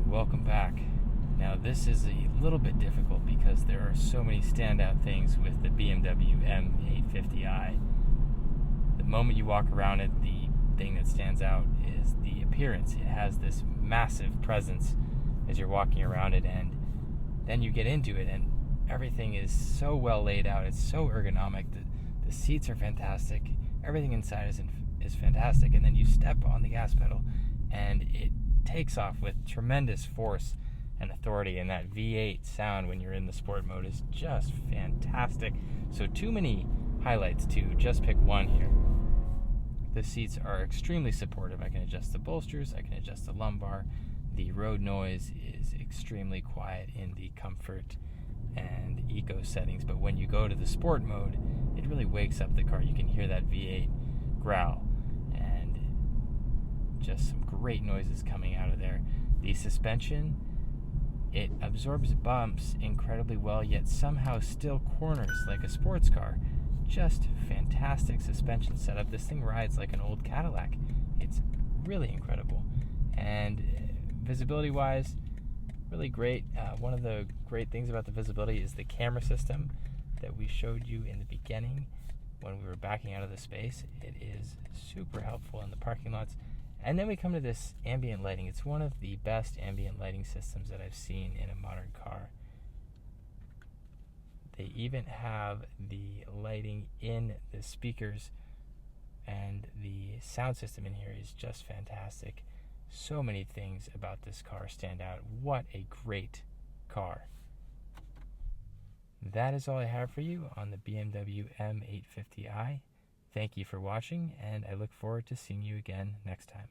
welcome back. Now this is a little bit difficult because there are so many standout things with the BMW M850i. The moment you walk around it, the thing that stands out is the appearance. It has this massive presence as you're walking around it, and then you get into it and everything is so well laid out. It's so ergonomic. The seats are fantastic. Everything inside is fantastic, and then you step on the gas pedal and it takes off with tremendous force and authority, and that V8 sound when you're in the sport mode is just fantastic. So too many highlights to just pick one here. The seats are extremely supportive. I can adjust the bolsters, I can adjust the lumbar. The road noise is extremely quiet in the comfort and eco settings, but when you go to the sport mode, it really wakes up the car. You can hear that V8 growl, and just some great noises coming out of there. The suspension, it absorbs bumps incredibly well, yet somehow still corners like a sports car. Just fantastic suspension setup. This thing rides like an old Cadillac. It's really incredible. And visibility wise, really great. One of the great things about the visibility is the camera system that we showed you in the beginning when we were backing out of the space. It is super helpful in the parking lots. And then we come to this ambient lighting. It's one of the best ambient lighting systems that I've seen in a modern car. They even have the lighting in the speakers, and the sound system in here is just fantastic. So many things about this car stand out. What a great car. That is all I have for you on the BMW M850i. Thank you for watching, and I look forward to seeing you again next time.